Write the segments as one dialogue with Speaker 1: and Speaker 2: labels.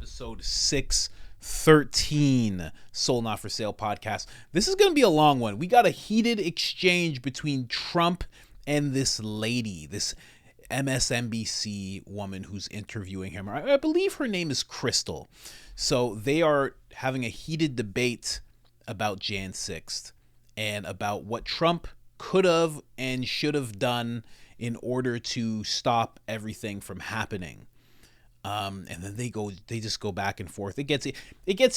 Speaker 1: episode 613 Soul Not For Sale podcast. This is going to be a long one. We got a heated exchange between Trump and this lady, this MSNBC woman who's interviewing him. I believe her name is Crystal. So they are having a heated debate about Jan 6th and about what Trump could have and should have done in order to stop everything from happening. And then they just go back and forth. It gets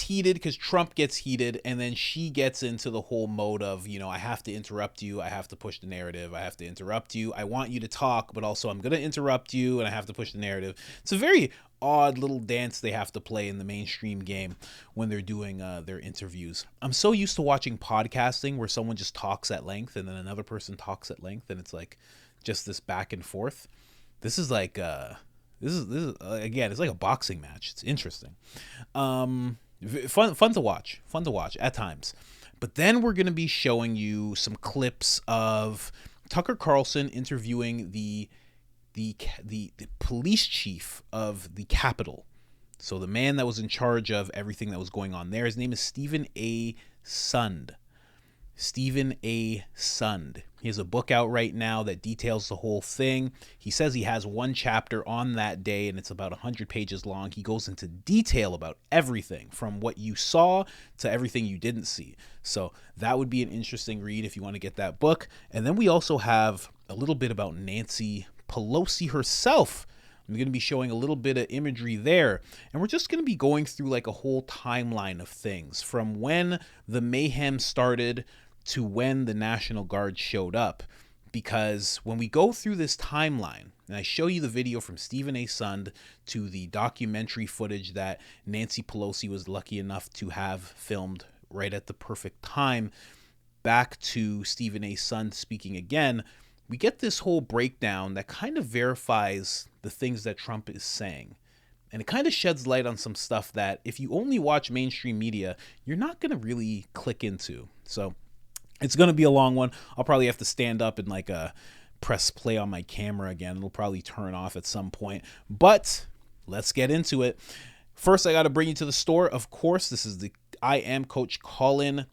Speaker 1: heated because Trump gets heated, and then she gets into the whole mode of, I have to interrupt you. I have to push the narrative. I have to interrupt you. I want you to talk, but also I'm going to interrupt you, and I have to push the narrative. It's a very odd little dance they have to play in the mainstream game when they're doing their interviews. I'm so used to watching podcasting where someone just talks at length and then another person talks at length, and it's like just this back and forth. This is like This is again, it's like a boxing match. It's interesting. Fun to watch at times. But then we're going to be showing you some clips of Tucker Carlson interviewing the police chief of the Capitol. So the man that was in charge of everything that was going on there, his name is Stephen A. Sund. Stephen A. Sund. He has a book out right now that details the whole thing. He says he has one chapter on that day, and it's about 100 pages long. He goes into detail about everything from what you saw to everything you didn't see. So that would be an interesting read if you want to get that book. And then we also have a little bit about Nancy Pelosi herself. I'm going to be showing a little bit of imagery there. And we're just going to be going through like a whole timeline of things from when the mayhem started to when the National Guard showed up. Because when we go through this timeline, and I show you the video from Stephen A. Sund to the documentary footage that Nancy Pelosi was lucky enough to have filmed right at the perfect time, back to Stephen A. Sund speaking again, we get this whole breakdown that kind of verifies the things that Trump is saying. And it kind of sheds light on some stuff that if you only watch mainstream media, you're not going to really click into. So it's going to be a long one. I'll probably have to stand up and press play on my camera again. It'll probably turn off at some point. But let's get into it. First, I got to bring you to the store. Of course, this is the IamCoachColin.com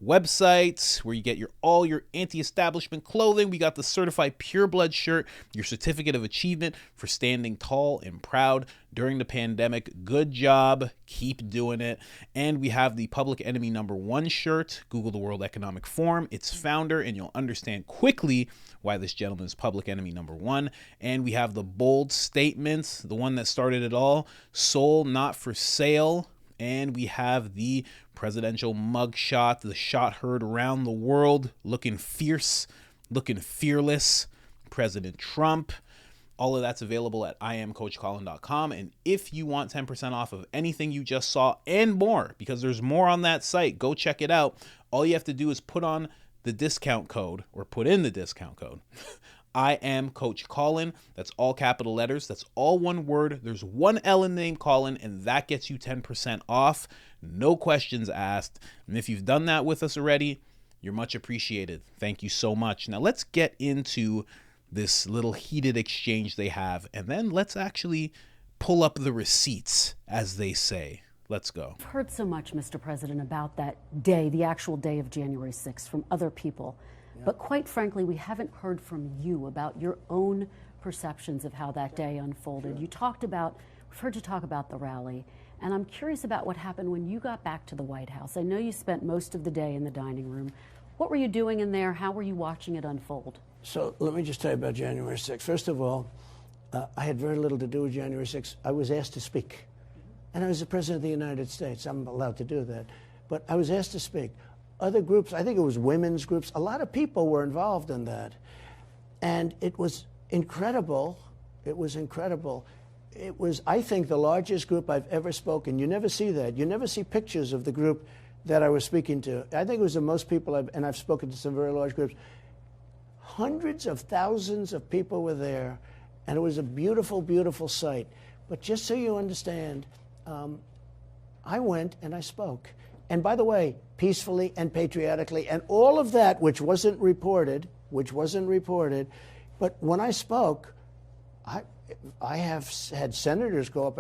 Speaker 1: website where you get all your anti-establishment clothing. We got the certified pureblood shirt, your certificate of achievement for standing tall and proud during the pandemic. Good job. Keep doing it. And we have the Public Enemy #1 shirt. Google the World Economic Forum, its founder, and you'll understand quickly why this gentleman is public enemy #1. And we have the bold statements, the one that started it all, Soul Not For Sale. And we have the presidential mugshot, the shot heard around the world, looking fierce, looking fearless. President Trump. All of that's available at IamCoachColin.com. And if you want 10% off of anything you just saw and more, because there's more on that site, go check it out. All you have to do is put in the discount code, I am Coach Colin. That's all capital letters. That's all one word. There's one L in the name Colin, and that gets you 10% off. No questions asked. And if you've done that with us already, you're much appreciated. Thank you so much. Now let's get into this little heated exchange they have, and then let's actually pull up the receipts, as they say. Let's go.
Speaker 2: I've heard so much, Mr. President, about that day, the actual day of January 6th, from other people. But quite frankly, we haven't heard from you about your own perceptions of how that day unfolded. We've heard you talk about the rally, and I'm curious about what happened when you got back to the White House. I know you spent most of the day in the dining room. What were you doing in there? How were you watching it unfold?
Speaker 3: So let me just tell you about January 6th. First of all, I had very little to do with January 6th. I was asked to speak. And I was the President of the United States. I'm allowed to do that. But I was asked to speak. Other groups, I think it was women's groups, a lot of people were involved in that. And it was incredible. It was incredible. It was, I think, the largest group I've ever spoken. You never see that. You never see pictures of the group that I was speaking to. I think it was the most people and I've spoken to some very large groups. Hundreds of thousands of people were there, and it was a beautiful, beautiful sight. But just so you understand, I went and I spoke. And by the way, peacefully and patriotically, and all of that, which wasn't reported, but when I spoke, I have had senators go up.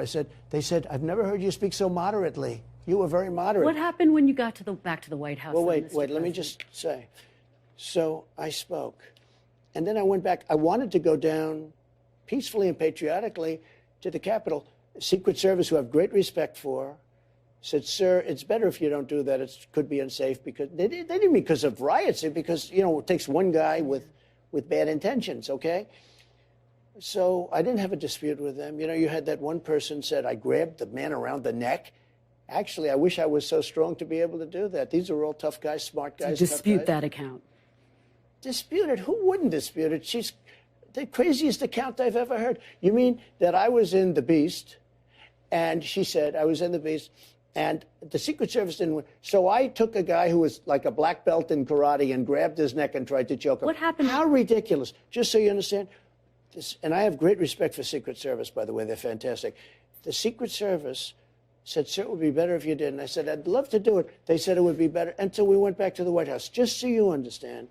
Speaker 3: They said, I've never heard you speak so moderately. You were very moderate.
Speaker 2: What happened when you got back to the White House?
Speaker 3: Well,
Speaker 2: then,
Speaker 3: wait,
Speaker 2: Mr.
Speaker 3: let me
Speaker 2: President?
Speaker 3: just say. So I spoke, and then I went back. I wanted to go down peacefully and patriotically to the Capitol. Secret Service, who I have great respect for, said, sir, it's better if you don't do that. It could be unsafe. Because they didn't because of riots, because, it takes one guy with bad intentions, okay? So I didn't have a dispute with them. You had that one person said, I grabbed the man around the neck. Actually, I wish I was so strong to be able to do that. These are all tough guys, smart guys.
Speaker 2: Dispute that account.
Speaker 3: Dispute it? Who wouldn't dispute it? She's the craziest account I've ever heard. You mean that I was in the Beast, and she said I was in the Beast, and the Secret Service didn't win. So I took a guy who was like a black belt in karate and grabbed his neck and tried to choke him.
Speaker 2: What happened?
Speaker 3: How ridiculous. Just so you understand, and I have great respect for Secret Service, by the way. They're fantastic. The Secret Service said, sir, it would be better if you did. And I said, I'd love to do it. They said it would be better until we went back to the White House. Just so you understand,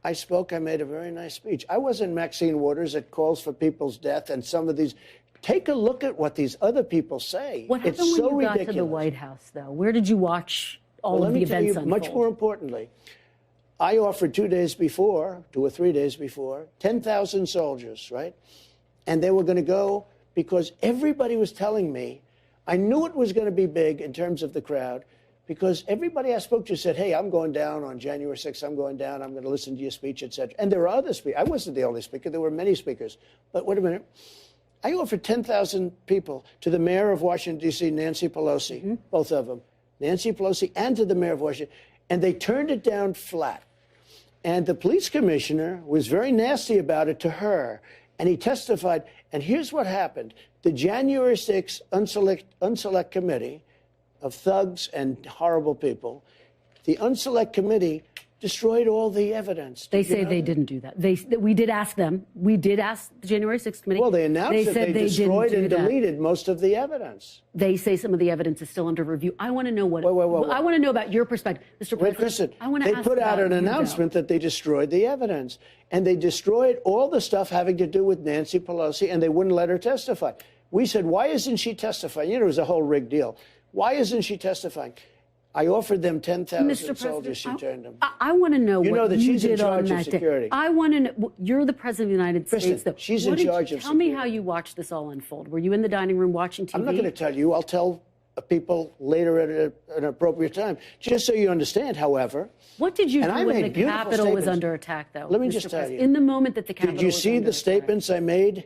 Speaker 3: I spoke. I made a very nice speech. I wasn't Maxine Waters that calls for people's death and some of these. Take a look at what these other people say.
Speaker 2: What happened
Speaker 3: it's
Speaker 2: when
Speaker 3: so
Speaker 2: you got
Speaker 3: ridiculous.
Speaker 2: to the White House, though? Where did you watch all of the events unfold?
Speaker 3: Much more importantly, I offered 2 days before, 2 or 3 days before, 10,000 soldiers, right? And they were going to go because everybody was telling me, I knew it was going to be big in terms of the crowd, because everybody I spoke to said, hey, I'm going down on January 6th. I'm going down. I'm going to listen to your speech, et cetera. And there were other speakers. I wasn't the only speaker. There were many speakers. But wait a minute. I offered 10,000 people to the mayor of Washington, D.C., Nancy Pelosi, both of them, Nancy Pelosi, and to the mayor of Washington. And they turned it down flat. And the police commissioner was very nasty about it to her. And he testified. And here's what happened. The January 6th unselect committee of thugs and horrible people, the unselect committee destroyed all the evidence.
Speaker 2: They say they didn't do that. We did ask them. We did ask the January 6th committee.
Speaker 3: Well, they announced that they destroyed and deleted most of the evidence.
Speaker 2: They say some of the evidence is still under review. I want to know what.
Speaker 3: Wait.
Speaker 2: I want to know about your perspective, Mr. President.
Speaker 3: Wait, Kristen,
Speaker 2: I want to
Speaker 3: they
Speaker 2: ask
Speaker 3: put out
Speaker 2: about
Speaker 3: an announcement that they destroyed the evidence. And they destroyed all the stuff having to do with Nancy Pelosi, and they wouldn't let her testify. We said, why isn't she testifying? It was a whole rigged deal. Why isn't she testifying? I offered them 10,000 soldiers. She turned them.
Speaker 2: I want to know what
Speaker 3: know that
Speaker 2: you
Speaker 3: she's in
Speaker 2: did
Speaker 3: charge
Speaker 2: on
Speaker 3: of
Speaker 2: that
Speaker 3: security.
Speaker 2: day. I want to know. You're the president of the United States, though.
Speaker 3: She's in charge of
Speaker 2: Tell me
Speaker 3: security.
Speaker 2: how you watched this all unfold. Were you in the dining room watching TV?
Speaker 3: I'm not going to tell you. I'll tell people later at an appropriate time. Just so you understand, however.
Speaker 2: What did you do when the
Speaker 3: beautiful
Speaker 2: Capitol was
Speaker 3: statements.
Speaker 2: under attack, though?
Speaker 3: Let me
Speaker 2: Mr.
Speaker 3: just tell
Speaker 2: President?
Speaker 3: you.
Speaker 2: In the moment that the Capitol
Speaker 3: Did you
Speaker 2: was
Speaker 3: see
Speaker 2: under
Speaker 3: the
Speaker 2: attack.
Speaker 3: statements I made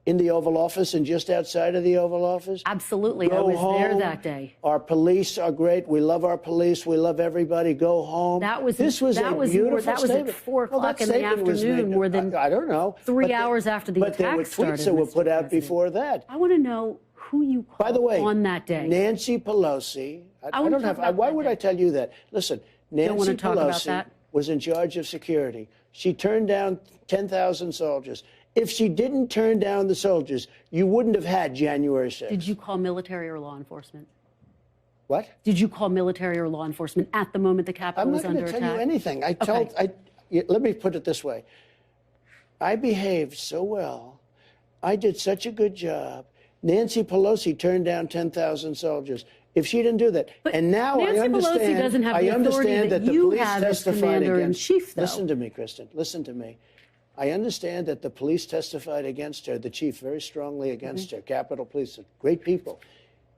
Speaker 3: in the Oval Office and just outside of the Oval Office?
Speaker 2: Absolutely. I
Speaker 3: Go
Speaker 2: was there
Speaker 3: home.
Speaker 2: that day.
Speaker 3: Our police are great. We love our police. We love everybody. Go home.
Speaker 2: This was
Speaker 3: a beautiful
Speaker 2: that was
Speaker 3: statement.
Speaker 2: at 4
Speaker 3: Well, that
Speaker 2: o'clock in the
Speaker 3: statement was
Speaker 2: afternoon,
Speaker 3: made-
Speaker 2: more than
Speaker 3: I don't know.
Speaker 2: 3 hours after the
Speaker 3: But there
Speaker 2: attack
Speaker 3: were tweets
Speaker 2: started,
Speaker 3: that were
Speaker 2: Mr.
Speaker 3: put out
Speaker 2: President.
Speaker 3: before that.
Speaker 2: I want to know who you called
Speaker 3: By the way,
Speaker 2: on that day.
Speaker 3: Nancy Pelosi.
Speaker 2: I want to talk about
Speaker 3: Why
Speaker 2: that
Speaker 3: would
Speaker 2: day.
Speaker 3: I tell you that? Listen,
Speaker 2: don't want
Speaker 3: Nancy
Speaker 2: to talk about
Speaker 3: Pelosi
Speaker 2: that?
Speaker 3: was in charge of security. She turned down 10,000 soldiers. If she didn't turn down the soldiers, you wouldn't have had January 6th.
Speaker 2: Did you call military or law enforcement?
Speaker 3: What?
Speaker 2: Did you call military or law enforcement at the moment the Capitol
Speaker 3: I'm
Speaker 2: was
Speaker 3: not going
Speaker 2: under
Speaker 3: to
Speaker 2: attack?
Speaker 3: tell you anything. Let me put it this way. I behaved so well. I did such a good job. Nancy Pelosi turned down 10,000 soldiers. If she didn't do that, and now
Speaker 2: Nancy
Speaker 3: I understand.
Speaker 2: Pelosi doesn't have the
Speaker 3: I
Speaker 2: authority
Speaker 3: understand
Speaker 2: that
Speaker 3: the
Speaker 2: you
Speaker 3: police
Speaker 2: have as
Speaker 3: testified
Speaker 2: commander-in-chief, though.
Speaker 3: Listen to me, Kristen. Listen to me. I understand that the police testified against her, the chief very strongly against her, Capitol Police, great people.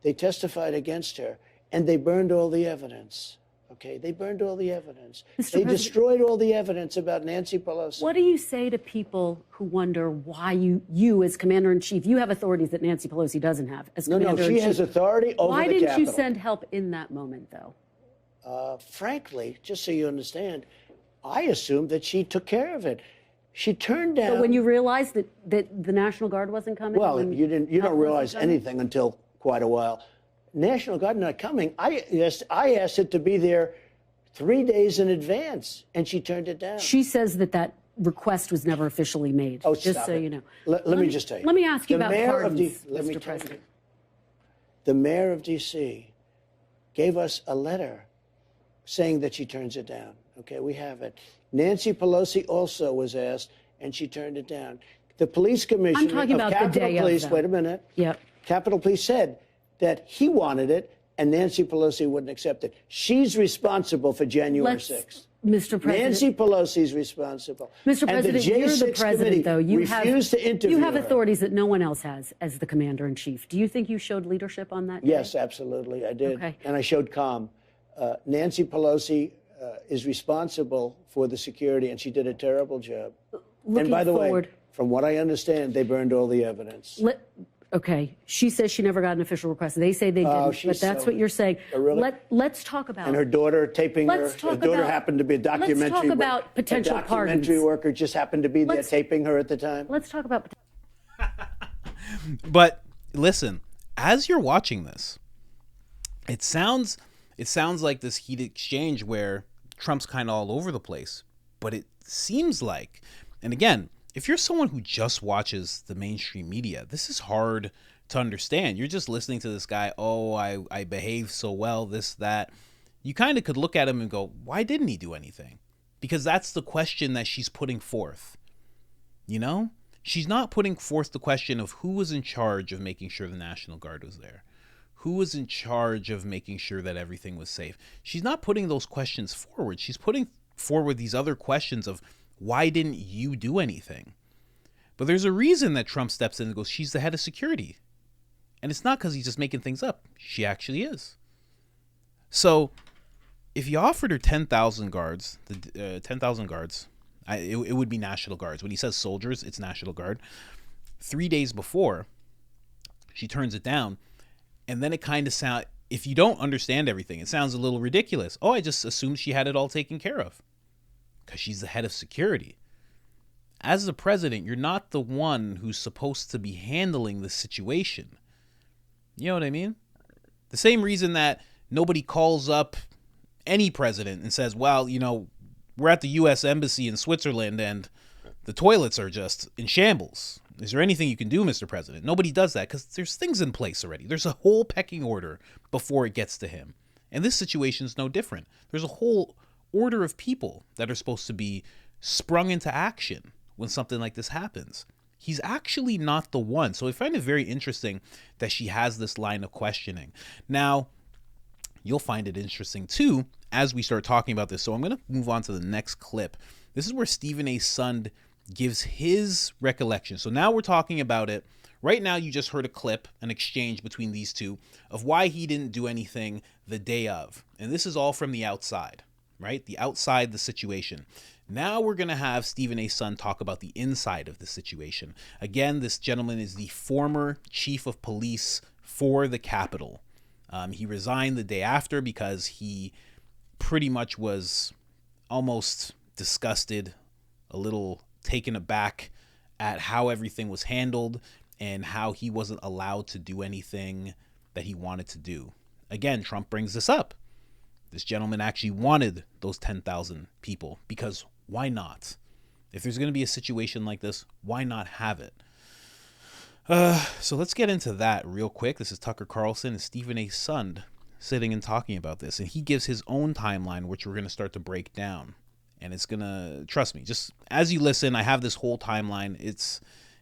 Speaker 3: They testified against her, and they burned all the evidence. Okay, they burned all the evidence. They
Speaker 2: President,
Speaker 3: destroyed all the evidence about Nancy Pelosi.
Speaker 2: What do you say to people who wonder why you as commander-in-chief, you have authorities that Nancy Pelosi doesn't have as commander-in-chief?
Speaker 3: No, she has authority over
Speaker 2: Why
Speaker 3: the
Speaker 2: didn't
Speaker 3: Capitol.
Speaker 2: you send help in that moment, though?
Speaker 3: Frankly, just so you understand, I assumed that she took care of it. She turned down.
Speaker 2: So when you realized that the National Guard wasn't coming?
Speaker 3: Well, you don't realize
Speaker 2: coming?
Speaker 3: anything until quite a while. National Guard not coming. I asked it to be there 3 days in advance, and she turned it down.
Speaker 2: She says that request was never officially made.
Speaker 3: Oh,
Speaker 2: just
Speaker 3: stop
Speaker 2: so
Speaker 3: it.
Speaker 2: you know.
Speaker 3: Let me just tell you.
Speaker 2: Let me ask you about pardons,
Speaker 3: Let me
Speaker 2: Mr.
Speaker 3: tell you.
Speaker 2: President.
Speaker 3: The mayor of D.C. gave us a letter saying that she turns it down. Okay, we have it. Nancy Pelosi also was asked, and she turned it down. The police commissioner
Speaker 2: I'm talking about
Speaker 3: Capitol
Speaker 2: the day
Speaker 3: Police,
Speaker 2: of, though.
Speaker 3: wait a minute.
Speaker 2: Yep.
Speaker 3: Capitol Police said that he wanted it, and Nancy Pelosi wouldn't accept it. She's responsible for January 6th.
Speaker 2: Mr. President.
Speaker 3: Nancy Pelosi's responsible.
Speaker 2: Mr.
Speaker 3: And
Speaker 2: President, you're the president, though. You have
Speaker 3: her.
Speaker 2: authorities that no one else has as the commander-in-chief. Do you think you showed leadership on that day?
Speaker 3: Yes, absolutely, I did.
Speaker 2: Okay.
Speaker 3: And I showed calm. Nancy Pelosi is responsible for the security, and she did a terrible job. And by the way, from what I understand, they burned all the evidence.
Speaker 2: Okay. She says she never got an official request. They say they didn't, but that's what you're saying.
Speaker 3: Really?
Speaker 2: Let's talk about.
Speaker 3: And her daughter taping her. Her daughter happened to be a documentary.
Speaker 2: Let's talk about potential pardons.
Speaker 3: A documentary worker just happened to be there taping her at the time.
Speaker 2: Let's talk about.
Speaker 1: But listen, as you're watching this, it sounds like this heated exchange where Trump's kind of all over the place. But it seems like, and again, if you're someone who just watches the mainstream media, this is hard to understand. You're just listening to this guy, oh, I behaved so well, this, that. You kind of could look at him and go, why didn't he do anything? Because that's the question that she's putting forth. You know? She's not putting forth the question of who was in charge of making sure the National Guard was there. Who was in charge of making sure that everything was safe? She's not putting those questions forward. She's putting forward these other questions of, why didn't you do anything? But there's a reason that Trump steps in and goes, she's the head of security. And it's not because he's just making things up. She actually is. So if you offered her 10,000 guards, 10,000 guards, it would be National Guards. When he says soldiers, it's National Guard. 3 days before, she turns it down. And then it kind of sounds, if you don't understand everything, it sounds a little ridiculous. Oh, I just assumed she had it all taken care of. Because she's the head of security. As the president, you're not the one who's supposed to be handling the situation. You know what I mean? The same reason that nobody calls up any president and says, well, you know, we're at the U.S. Embassy in Switzerland and the toilets are just in shambles. Is there anything you can do, Mr. President? Nobody does that because there's things in place already. There's a whole pecking order before it gets to him. And this situation is no different. There's a whole order of people that are supposed to be sprung into action when something like this happens. He's actually not the one. So I find it very interesting that she has this line of questioning. Now, you'll find it interesting too as we start talking about this. So I'm going to move on to the next clip. This is where Stephen A. Sund gives his recollection. So now we're talking about it. Right now, you just heard a clip, an exchange between these two of why he didn't do anything the day of. And this is all from the outside. Right? The outside the situation. Now we're going to have Stephen A. Sund talk about the inside of the situation. Again, this gentleman is the former chief of police for the Capitol. He resigned the day after because he pretty much was almost disgusted, a little taken aback at how everything was handled and how he wasn't allowed to do anything that he wanted to do. Again, Trump brings this up. This gentleman actually wanted those 10,000 people because why not? If there's going to be a situation like this, why not have it? So let's get into that real quick. This is Tucker Carlson and Stephen A. Sund sitting and talking about this. And he gives his own timeline, which we're going to start to break down. And it's going to, trust me, just as you listen, I have this whole timeline. It's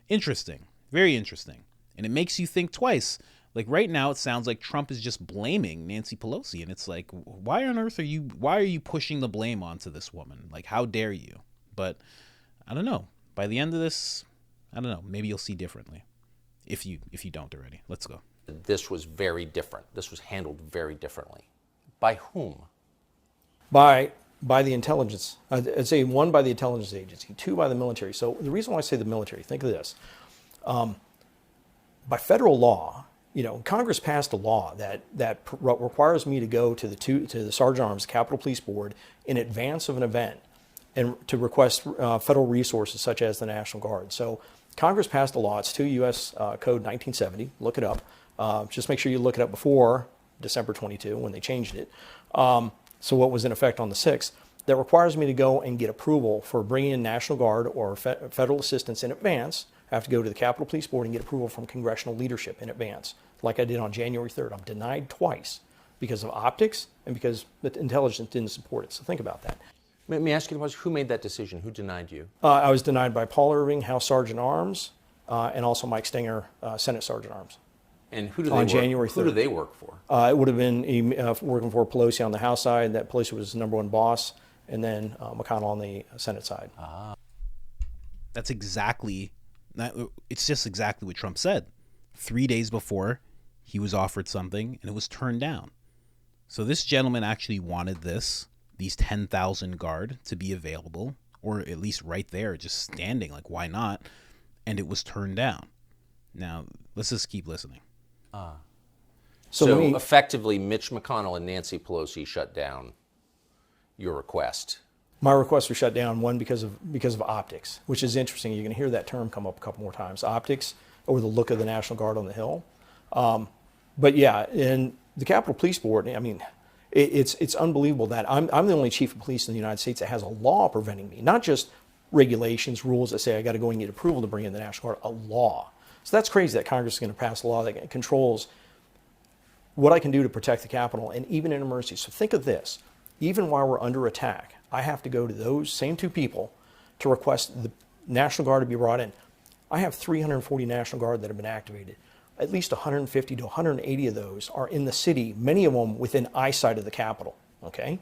Speaker 1: interesting, very interesting. And it makes you think twice. Like right now, it sounds like Trump is just blaming Nancy Pelosi. And it's like, why on earth why are you pushing the blame onto this woman? Like, how dare you? But I don't know. By the end of this, I don't know. Maybe you'll see differently. If you don't already. Let's go.
Speaker 4: This was very different. This was handled very differently. By whom?
Speaker 5: By the intelligence. I'd say one, by the intelligence agency, two, by the military. So the reason why I say the military, think of this. By federal law, you know, Congress passed a law that requires me to go to the Sergeant Arms Capitol Police Board in advance of an event and to request federal resources such as the National Guard. So Congress passed a law. It's 2 U.S. Code 1970. Look it up. Just make sure you look it up before December 22 when they changed it. So what was in effect on the 6th, that requires me to go and get approval for bringing in National Guard or federal assistance in advance. I have to go to the Capitol Police Board and get approval from congressional leadership in advance, like I did on January 3rd. I'm denied twice because of optics and because the intelligence didn't support it. So think about that.
Speaker 4: Let me ask you the question, who made that decision? Who denied you?
Speaker 5: I was denied by Paul Irving, House Sergeant Arms, and also Mike Stinger, Senate Sergeant Arms.
Speaker 4: And who do they
Speaker 5: On
Speaker 4: work,
Speaker 5: January
Speaker 4: who do
Speaker 5: 3rd.
Speaker 4: they work for?
Speaker 5: It would have been working for Pelosi on the House side. That Pelosi was the number one boss, and then McConnell on the Senate side.
Speaker 1: That's exactly, it's just exactly what Trump said. 3 days before, he was offered something and it was turned down. So this gentleman actually wanted these 10,000 guard to be available, or at least right there, just standing, like why not? And it was turned down. Now, let's just keep listening.
Speaker 4: So effectively, Mitch McConnell and Nancy Pelosi shut down your request.
Speaker 5: My request was shut down, one, because of optics, which is interesting. You're going to hear that term come up a couple more times. Optics, or the look of the National Guard on the Hill. But yeah, in the Capitol Police Board, I mean, it's unbelievable that I'm the only chief of police in the United States that has a law preventing me, not just regulations, rules that say I got to go and get approval to bring in the National Guard, a law. So that's crazy that Congress is going to pass a law that controls what I can do to protect the Capitol, and even in emergency. So think of this. Even while we're under attack, I have to go to those same two people to request the National Guard to be brought in. I have 340 National Guard that have been activated. At least 150 to 180 of those are in the city, many of them within eyesight of the Capitol, okay?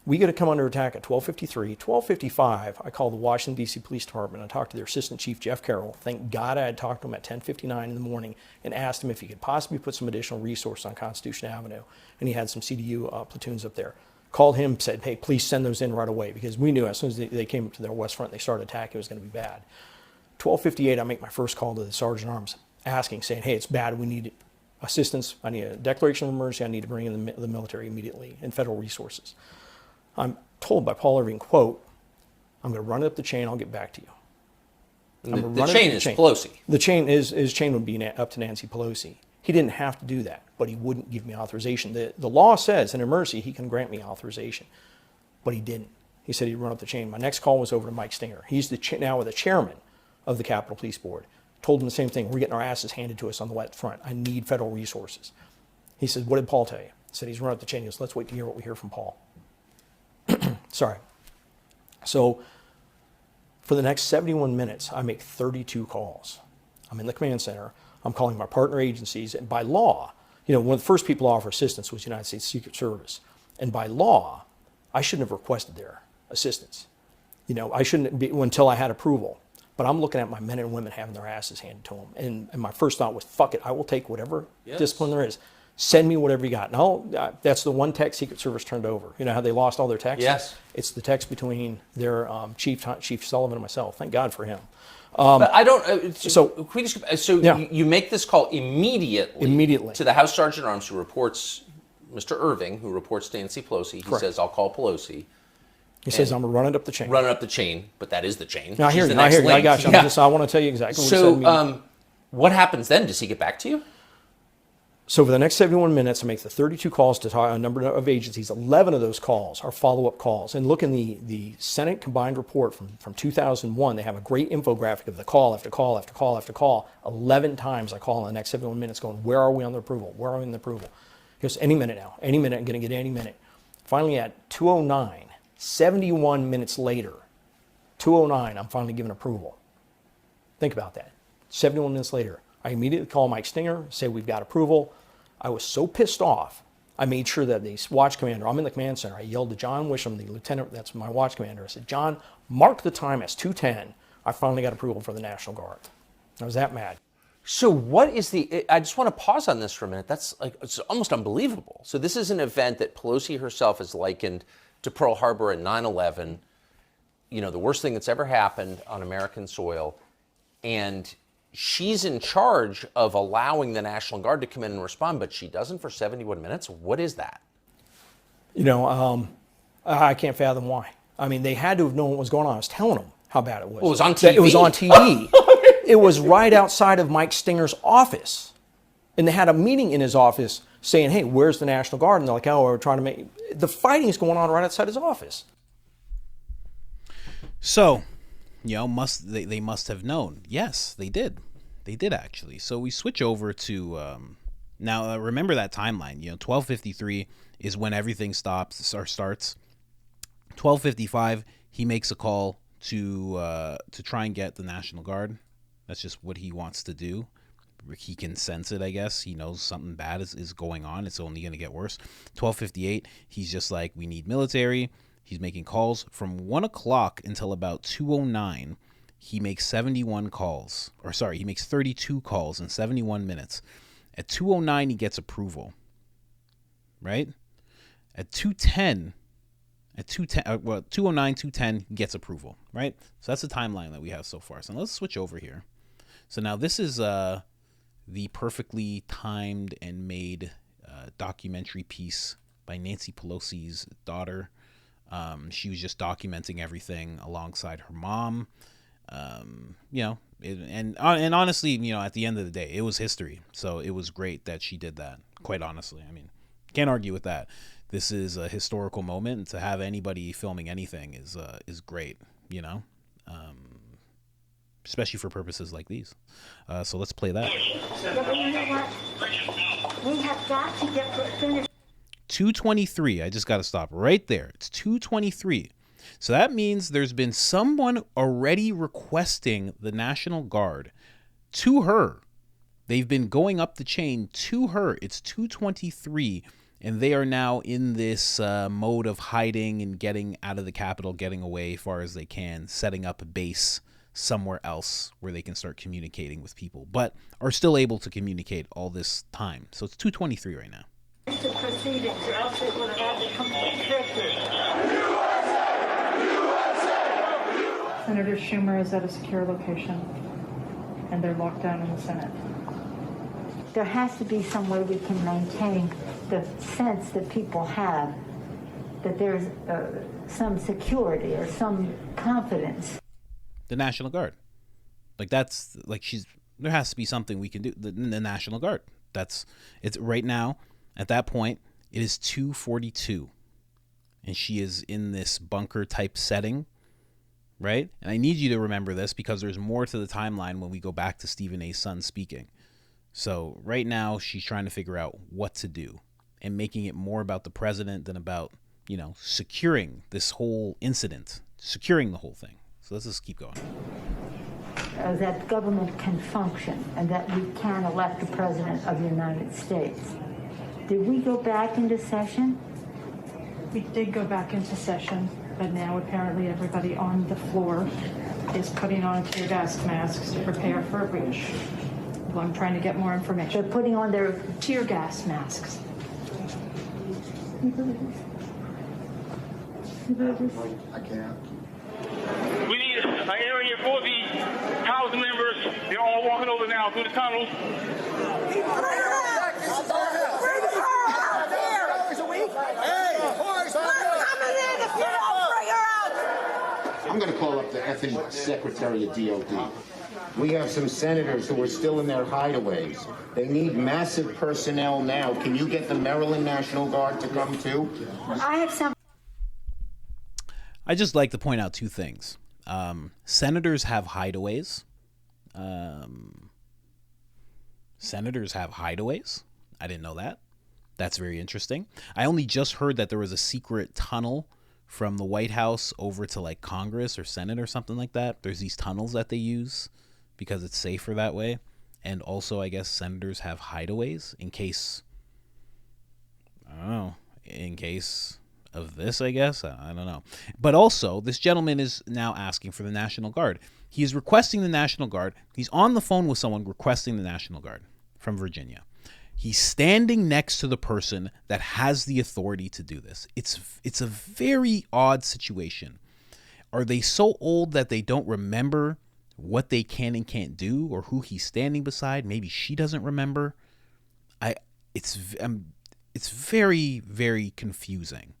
Speaker 5: We get to come under attack at 12:53. 12:55, I called the Washington, D.C. Police Department. I talked to their Assistant Chief, Jeff Carroll. Thank God I had talked to him at 10:59 in the morning and asked him if he could possibly put some additional resource on Constitution Avenue. And he had some CDU platoons up there. Called him, said, hey, please send those in right away, because we knew as soon as they came to their west front, they started attacking, it was going to be bad. 12:58, I make my first call to the Sergeant Arms, asking, saying, hey, it's bad, we need assistance, I need a declaration of emergency, I need to bring in the military immediately and federal resources. I'm told by Paul Irving, quote, I'm going to run it up the chain, I'll get back to you.
Speaker 4: The chain is Pelosi.
Speaker 5: The chain his chain would be up to Nancy Pelosi. He didn't have to do that, but he wouldn't give me authorization. The law says in emergency he can grant me authorization, but he didn't. He said he'd run up the chain. My next call was over to Mike Stinger. He's now the chairman of the Capitol Police Board. Told him the same thing. We're getting our asses handed to us on the west front. I need federal resources. He said, what did Paul tell you? I said, he's run up the chain. He goes, let's wait to hear what we hear from Paul. Sorry. So for the next 71 minutes, I make 32 calls. I'm in the command center. I'm calling my partner agencies. And by law, one of the first people to offer assistance was the United States Secret Service. And by law, I shouldn't have requested their assistance. I shouldn't be until I had approval. But I'm looking at my men and women having their asses handed to them. And my first thought was, fuck it, I will take whatever discipline there is. Send me whatever you got. And that's the one text Secret Service turned over. You know how they lost all their texts?
Speaker 4: Yes.
Speaker 5: It's the text between their Chief Sullivan and myself. Thank God for him.
Speaker 4: But I don't. You make this call immediately to the House Sergeant Arms, who reports Mr. Irving, who reports to Nancy Pelosi. He
Speaker 5: Correct.
Speaker 4: says, "I'll call Pelosi."
Speaker 5: He says, "I'm running up the chain."
Speaker 4: Running up the chain, but that is the chain.
Speaker 5: I hear
Speaker 4: She's
Speaker 5: you.
Speaker 4: the next link.
Speaker 5: I got you.
Speaker 4: Yeah.
Speaker 5: I want to tell you exactly what he said to me.
Speaker 4: What happens then? Does he get back to you?
Speaker 5: So for the next 71 minutes, I make the 32 calls to a number of agencies. 11 of those calls are follow-up calls. And look in the Senate combined report from 2001. They have a great infographic of the call after call after call after call. 11 times I call in the next 71 minutes going, where are we on the approval? Where are we on the approval? He goes, any minute now. Any minute. I'm going to get any minute. Finally at 2:09, 71 minutes later, 2:09, I'm finally given approval. Think about that. 71 minutes later. I immediately call Mike Stinger, say we've got approval. I was so pissed off, I made sure that the watch commander, I'm in the command center, I yelled to John Wisham, the lieutenant, that's my watch commander. I said, John, mark the time as 2:10. I finally got approval for the National Guard. I was that mad.
Speaker 4: So what is I just want to pause on this for a minute. It's almost unbelievable. So this is an event that Pelosi herself has likened to Pearl Harbor and 9/11, the worst thing that's ever happened on American soil. And she's in charge of allowing the National Guard to come in and respond, but she doesn't for 71 minutes? What is that?
Speaker 5: I can't fathom why. I mean, they had to have known what was going on. I was telling them how bad it was.
Speaker 4: Well, it was on TV.
Speaker 5: It was on TV. It was right outside of Mike Stinger's office. And they had a meeting in his office saying, hey, where's the National Guard? And they're like, oh, we're trying to make... The fighting's going on right outside his office.
Speaker 1: So... they must have known. Yes, they did. They did actually. So we switch over to now. Remember that timeline. 12:53 is when everything stops or starts. 12:55, he makes a call to try and get the National Guard. That's just what he wants to do. He can sense it, I guess. He knows something bad is going on. It's only going to get worse. 12:58, he's just like, we need military. He's making calls from 1 o'clock until about 2:09. He makes 71 calls. He makes 32 calls in 71 minutes. At 2:09, he gets approval. Right? At 2:10, 2:09, 2:10, he gets approval. Right? So that's the timeline that we have so far. So let's switch over here. So now this is the perfectly timed and made documentary piece by Nancy Pelosi's daughter. She was just documenting everything alongside her mom. And honestly, at the end of the day, it was history. So it was great that she did that. Quite honestly, I mean, can't argue with that. This is a historical moment, and to have anybody filming anything is great. Especially for purposes like these. So let's play that.
Speaker 6: Yeah, but you know what? We have got to get finished.
Speaker 1: 2:23. I just got to stop right there. It's 2:23. So that means there's been someone already requesting the National Guard to her. They've been going up the chain to her. It's 2:23, and they are now in this mode of hiding and getting out of the Capitol, getting away as far as they can, setting up a base somewhere else where they can start communicating with people, but are still able to communicate all this time. So it's 2:23 right now.
Speaker 6: The proceedings, or else they would have had the complete victory.
Speaker 7: Senator Schumer is at a secure location, and they're locked down in the Senate.
Speaker 6: There has to be some way we can maintain the sense that people have that there's some security or some confidence.
Speaker 1: The National Guard. There has to be something we can do. The National Guard. It's right now, at that point, it is 2:42. And she is in this bunker type setting, right? And I need you to remember this because there's more to the timeline when we go back to Stephen A. Sun speaking. So right now, she's trying to figure out what to do and making it more about the president than about, securing this whole incident, securing the whole thing. So let's just keep going.
Speaker 6: That government can function and that we can elect the president of the United States. Did we go back into session?
Speaker 7: We did go back into session, but now apparently everybody on the floor is putting on tear gas masks to prepare for a breach. Well, I'm trying to get more information.
Speaker 6: They're putting on their
Speaker 7: Tear gas masks.
Speaker 8: I can't.
Speaker 9: We need an area for the House members. They're all walking over now through the tunnels.
Speaker 8: I'm going to call up the effing Secretary of DOD. We have some senators who are still in their hideaways. They need massive personnel now. Can you get the Maryland National Guard to come too?
Speaker 6: I have some.
Speaker 1: I just like to point out two things. Senators have hideaways. Senators have hideaways. I didn't know that. That's very interesting. I only just heard that there was a secret tunnel from the White House over to like Congress or Senate or something like that. There's these tunnels that they use because it's safer that way. And also, I guess senators have hideaways in case, I don't know, in case of this, I guess. I don't know. But also, this gentleman is now asking for the National Guard. He is requesting the National Guard. He's on the phone with someone requesting the National Guard from Virginia. He's standing next to the person that has the authority to do this. It's a very odd situation. Are they so old that they don't remember what they can and can't do, or who he's standing beside? Maybe she doesn't remember. It's very, very confusing.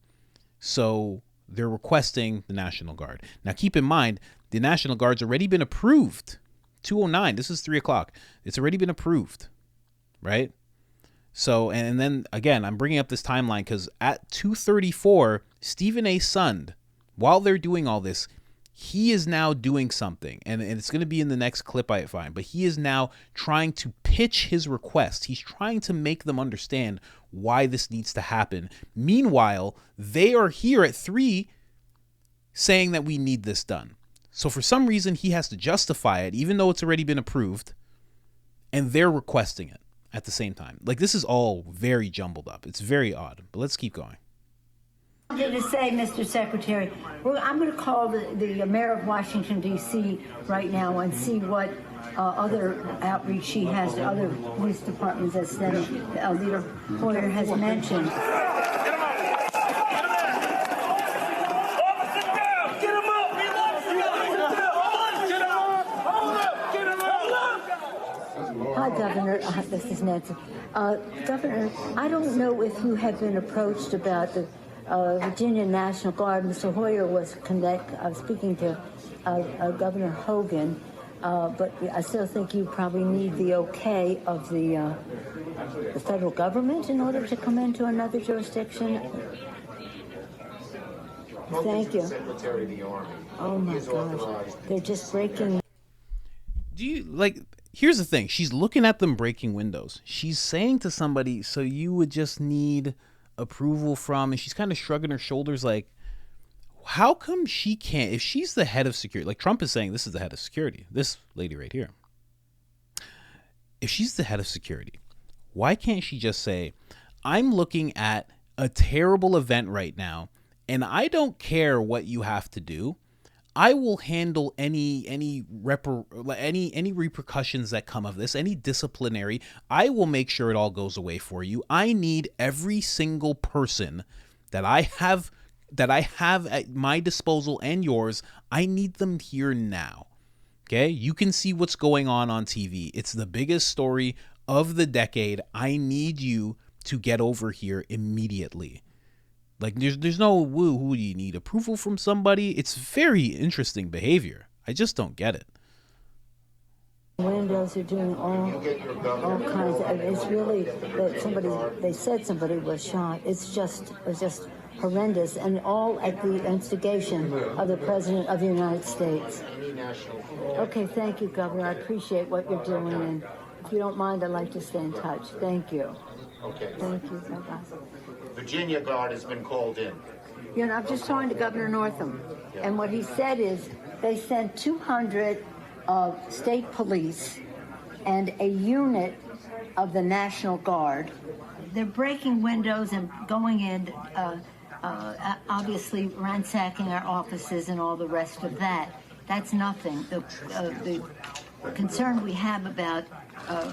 Speaker 1: So they're requesting the National Guard. Now, keep in mind, the National Guard's already been approved. 2:09. This is 3 o'clock. It's already been approved, right? So, and then again, I'm bringing up this timeline because at 2:34, Stephen A. Sun, while they're doing all this, he is now doing something, and it's going to be in the next clip I find, but he is now trying to pitch his request. He's trying to make them understand why this needs to happen. Meanwhile, they are here at 3 saying that we need this done. So for some reason, he has to justify it, even though it's already been approved, and they're requesting it at the same time. Like, this is all very jumbled up. It's very odd, but let's keep going.
Speaker 6: I wanted to say, Mr. Secretary, I'm going to call the mayor of Washington, D.C. right now and see what other outreach she has to other police departments, as Leader Hoyer has mentioned. Hi, Governor. This is Nancy. Governor, I don't know if you have been approached about the Virginia National Guard. Mr. Hoyer was speaking to Governor Hogan, but I still think you probably need the okay of the federal government in order to come into another jurisdiction. Thank you.
Speaker 8: Secretary of the Army.
Speaker 6: Oh my gosh, they're just breaking.
Speaker 1: Do you, like, here's the thing. She's looking at them breaking windows. She's saying to somebody, so you would just need approval from, and she's kind of shrugging her shoulders like, how come she can't, if she's the head of security, like Trump is saying this is the head of security, this lady right here, if she's the head of security, why can't she just say, I'm looking at a terrible event right now, and I don't care what you have to do. I will handle any repercussions that come of this, any disciplinary. I will make sure it all goes away for you. I need every single person that I have at my disposal and yours. I need them here now. Okay? You can see what's going on TV. It's the biggest story of the decade. I need you to get over here immediately. Like, there's no who do you need approval from somebody? It's very interesting behavior. I just don't get it.
Speaker 6: Windows are doing all kinds of. It's really that they said somebody was shot. It was just horrendous, and all at the instigation of the President of the United States. Okay, thank you, Governor. I appreciate what you're doing, and if you don't mind, I'd like to stay in touch. Thank you.
Speaker 8: Okay.
Speaker 6: Thank you. Bye-bye.
Speaker 8: Virginia Guard has been called in.
Speaker 6: You know, I'm just talking to Governor Northam, and what he said is they sent 200 state police and a unit of the National Guard. They're breaking windows and going in, obviously ransacking our offices and all the rest of that. That's nothing. The concern we have about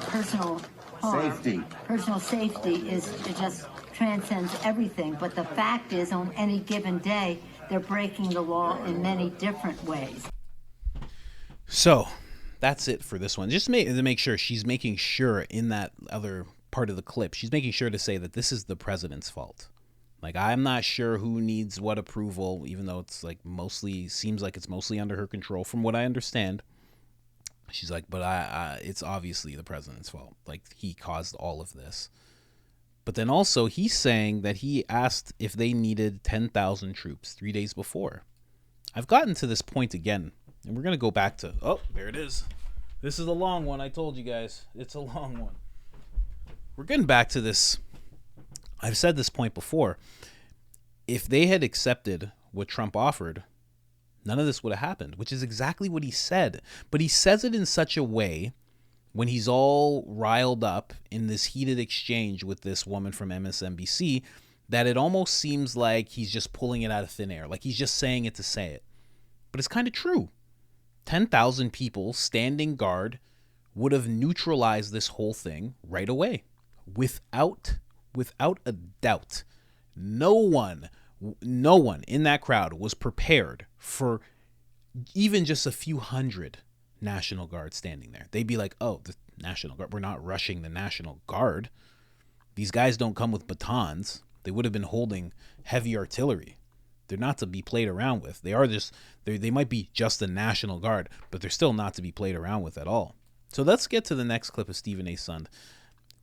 Speaker 6: personal harm, personal safety it just transcends everything. But the fact is, on any given day, they're breaking the law in many different ways.
Speaker 1: So that's it for this one. Just to make sure, she's making sure in that other part of the clip, she's making sure to say that this is the president's fault. Like, I'm not sure who needs what approval, even though it's like seems like it's mostly under her control from what I understand. She's like, but it's obviously the president's fault. Like, he caused all of this. But then also he's saying that he asked if they needed 10,000 troops 3 days before. I've gotten to this point again, and we're going to go back to, oh, there it is. This is a long one. I told you guys. It's a long one. We're getting back to this. I've said this point before. If they had accepted what Trump offered, none of this would have happened, which is exactly what he said. But he says it in such a way, when he's all riled up in this heated exchange with this woman from MSNBC, that it almost seems like he's just pulling it out of thin air. Like he's just saying it to say it. But it's kind of true. 10,000 people standing guard would have neutralized this whole thing right away. Without a doubt. No one in that crowd was prepared for even just a few hundred National Guard standing there. They'd be like, oh, the National Guard, we're not rushing the National Guard. These guys don't come with batons. They would have been holding heavy artillery. They're not to be played around with. They might be just the National Guard, but they're still not to be played around with at all. So let's get to the next clip of Stephen A. Sund.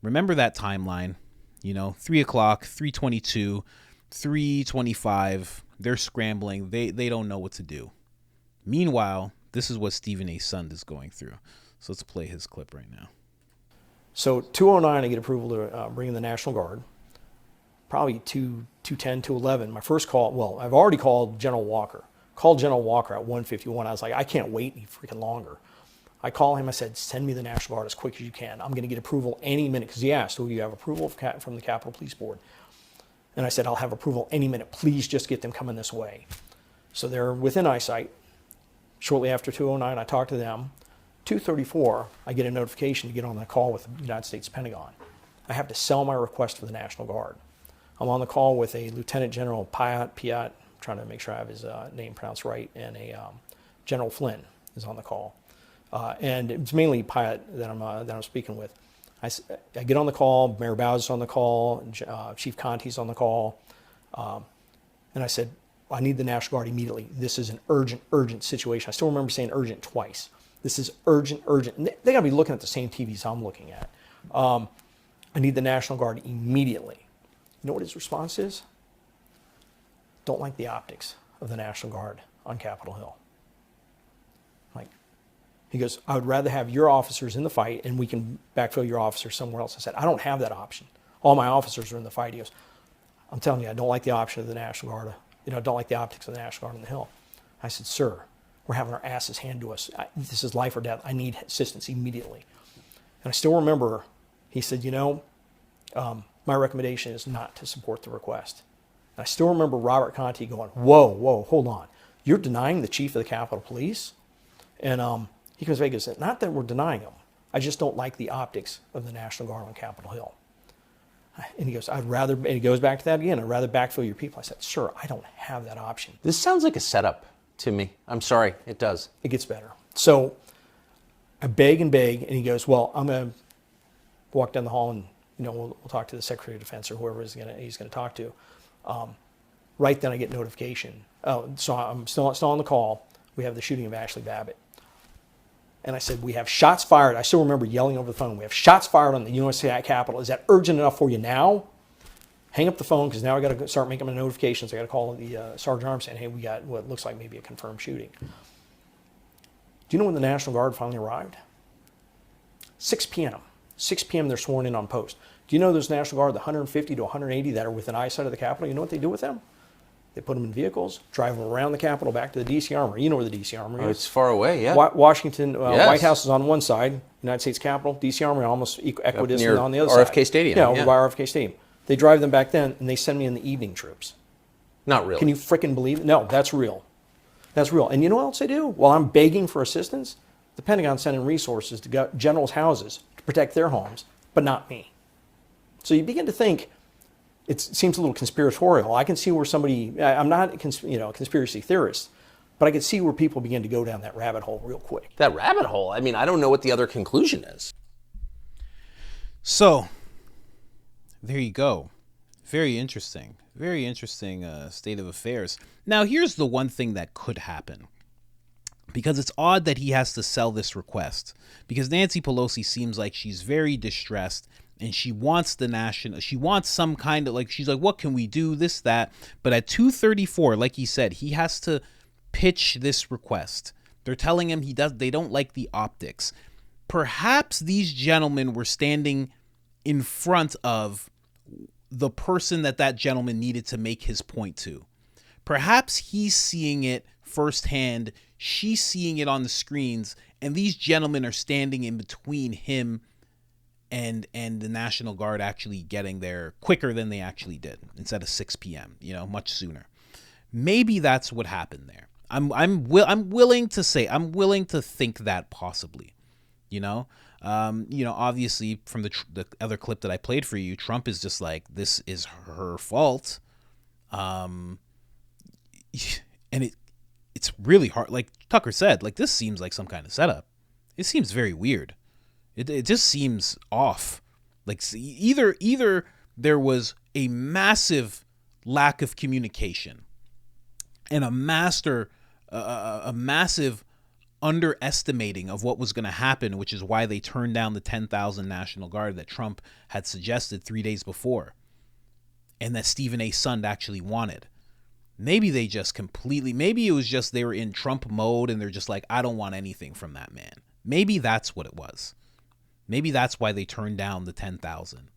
Speaker 1: Remember that timeline, 3 o'clock, 3:22, 3:25, they're scrambling. They don't know what to do. Meanwhile, this is what Stephen A. Sund is going through. So let's play his clip right now.
Speaker 5: So 2:09, I get approval to bring in the National Guard. Probably 2:10, 2:11. My first call, well, I've already called General Walker. Called General Walker at 1:51. I was like, I can't wait any freaking longer. I call him. I said, send me the National Guard as quick as you can. I'm going to get approval any minute, because he asked, do you have approval from the Capitol Police Board? And I said, I'll have approval any minute. Please just get them coming this way. So they're within eyesight. Shortly after 2:09, I talked to them. 2:34, I get a notification to get on the call with the United States Pentagon. I have to sell my request for the National Guard. I'm on the call with a Lieutenant General Piat, trying to make sure I have his name pronounced right, and a General Flynn is on the call. And it's mainly Piat that I'm speaking with. I get on the call, Mayor Bowes is on the call, Chief Conte's on the call, and I said, I need the National Guard immediately. This is an urgent situation. I still remember saying urgent twice. This is urgent. And they got to be looking at the same TVs I'm looking at. I need the National Guard immediately. You know what his response is? Don't like the optics of the National Guard on Capitol Hill. He goes, I would rather have your officers in the fight and we can backfill your officers somewhere else. I said, I don't have that option. All my officers are in the fight. He goes, I'm telling you, I don't like the option of the National Guard. I don't like the optics of the National Guard on the Hill. I said, sir, we're having our asses handed to us. This is life or death. I need assistance immediately. And I still remember, he said, my recommendation is not to support the request. And I still remember Robert Conte going, whoa, hold on. You're denying the chief of the Capitol Police? And he comes back and says, not that we're denying him. I just don't like the optics of the National Guard on Capitol Hill. And he goes, and he goes back to that again, I'd rather backfill your people. I said, sir, I don't have that option.
Speaker 4: This sounds like a setup to me. I'm sorry, it does.
Speaker 5: It gets better. So I beg, and he goes, well, I'm going to walk down the hall and, we'll talk to the Secretary of Defense or whoever he's going to talk to. Right then I get notification. So I'm still on the call. We have the shooting of Ashley Babbitt. And I said, we have shots fired. I still remember yelling over the phone, we have shots fired on the U.S. Capitol. Is that urgent enough for you now? Hang up the phone, because now I got to start making my notifications. I got to call the Sergeant Arms saying, hey, we got what looks like maybe a confirmed shooting. Do you know when the National Guard finally arrived? 6 p.m. 6 p.m. they're sworn in on post. Do you know those National Guard, the 150 to 180 that are within eyesight of the Capitol? You know what they do with them? They put them in vehicles, drive them around the Capitol back to the D.C. Armory. You know where the D.C. Armory is.
Speaker 4: It's far away, yeah.
Speaker 5: Washington,
Speaker 4: Yes.
Speaker 5: White House is on one side, United States Capitol, D.C. Armory almost equidistant on the other
Speaker 4: RFK
Speaker 5: side.
Speaker 4: Stadium.
Speaker 5: Yeah, over by RFK Stadium. They drive them back then, and they send me in the evening troops.
Speaker 4: Not really.
Speaker 5: Can you frickin' believe it? No, that's real. That's real. And you know what else they do? While I'm begging for assistance, the Pentagon sending resources to generals' houses to protect their homes, but not me. So you begin to think, it seems a little conspiratorial. I can see where I'm not a conspiracy theorist, but I can see where people begin to go down that rabbit hole real quick.
Speaker 4: That rabbit hole? I mean, I don't know what the other conclusion is.
Speaker 1: So, there you go. Very interesting state of affairs. Now, here's the one thing that could happen. Because it's odd that he has to sell this request. Because Nancy Pelosi seems like she's very distressed. And she wants she wants some kind of she's like, what can we do? This, that. But at 2:34, like he said, he has to pitch this request. They're telling him they don't like the optics. Perhaps these gentlemen were standing in front of the person that gentleman needed to make his point to. Perhaps he's seeing it firsthand. She's seeing it on the screens. And these gentlemen are standing in between him and the National Guard actually getting there quicker than they actually did, instead of 6 p.m., much sooner. Maybe that's what happened there. I'm willing to think that possibly, obviously from the other clip that I played for you, Trump is just like, this is her fault. And it's really hard. Like Tucker said, this seems like some kind of setup. It seems very weird. It just seems off. Either there was a massive lack of communication and a massive underestimating of what was going to happen, which is why they turned down the 10,000 National Guard that Trump had suggested 3 days before, and that Stephen A. Sund actually wanted. Maybe they just maybe it was just they were in Trump mode and they're just like, I don't want anything from that man. Maybe that's what it was. Maybe that's why they turned down the 10,000.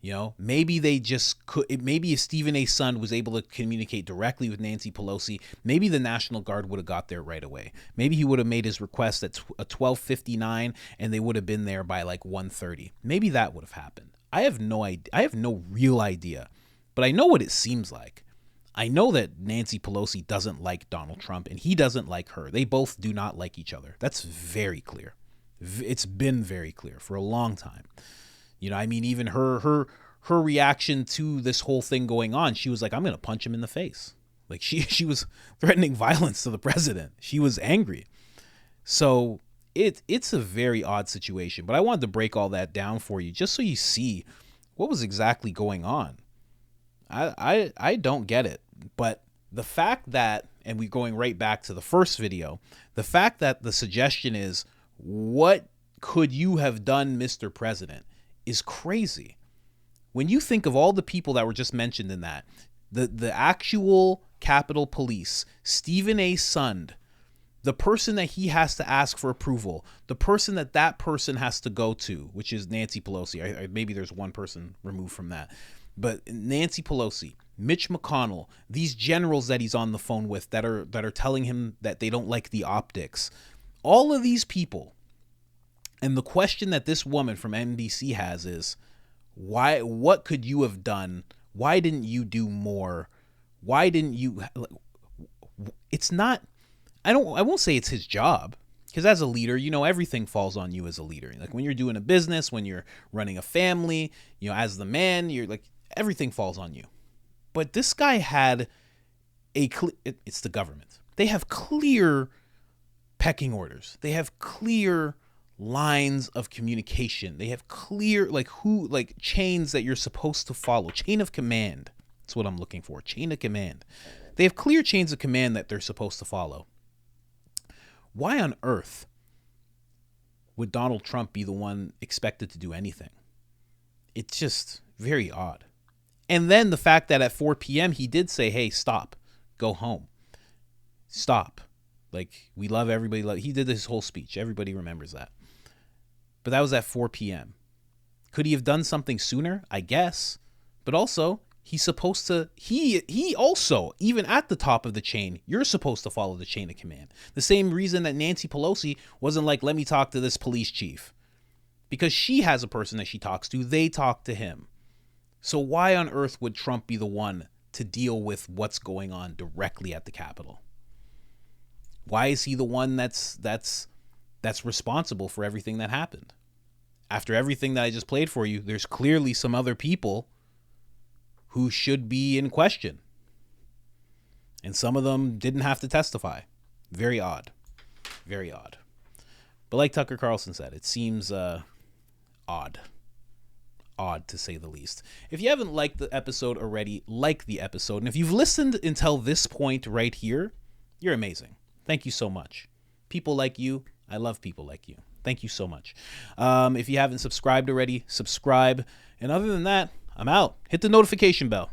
Speaker 1: You know, maybe they just could. Maybe if Stephen A. Sund was able to communicate directly with Nancy Pelosi, maybe the National Guard would have got there right away. Maybe he would have made his request at 12:59, and they would have been there by like 1:30. Maybe that would have happened. I have no idea. I have no real idea, but I know what it seems like. I know that Nancy Pelosi doesn't like Donald Trump, and he doesn't like her. They both do not like each other. That's very clear. It's been very clear for a long time. You know, I mean, even her reaction to this whole thing going on, she was like, I'm going to punch him in the face. Like she was threatening violence to the president. She was angry. So it's a very odd situation, but I wanted to break all that down for you just so you see what was exactly going on. I don't get it, but the fact that, and we're going right back to the first video, the fact that the suggestion is, what could you have done, Mr. President, is crazy. When you think of all the people that were just mentioned in that, the actual Capitol Police, Stephen A. Sund, the person that he has to ask for approval, the person that person has to go to, which is Nancy Pelosi. Maybe there's one person removed from that. But Nancy Pelosi, Mitch McConnell, these generals that he's on the phone with that are telling him that they don't like the optics. All of these people. And the question that this woman from NBC has is, what could you have done? Why didn't you do more? Why didn't you? It's not, I won't say it's his job, because as a leader, you know, everything falls on you as a leader. Like when you're doing a business, when you're running a family, you know, as the man, you're like, everything falls on you. But this guy had it's the government. They have clear pecking orders. They have clear lines of communication. They have clear, chains that you're supposed to follow. Chain of command. That's what I'm looking for. Chain of command. They have clear chains of command that they're supposed to follow. Why on earth would Donald Trump be the one expected to do anything? It's just very odd. And then the fact that at 4 p.m. he did say, hey, stop, go home. Stop. Like, we love everybody. He did this whole speech. Everybody remembers that. But that was at 4 p.m. Could he have done something sooner? I guess. But also, he's supposed to, he also, even at the top of the chain, you're supposed to follow the chain of command. The same reason that Nancy Pelosi wasn't like, let me talk to this police chief. Because she has a person that she talks to. They talk to him. So why on earth would Trump be the one to deal with what's going on directly at the Capitol? Why is he the one that's responsible for everything that happened? After everything that I just played for you, there's clearly some other people who should be in question. And some of them didn't have to testify. Very odd. Very odd. But like Tucker Carlson said, it seems odd. Odd, to say the least. If you haven't liked the episode already, like the episode. And if you've listened until this point right here, you're amazing. Thank you so much. People like you, I love people like you. Thank you so much. If you haven't subscribed already, subscribe. And other than that, I'm out. Hit the notification bell.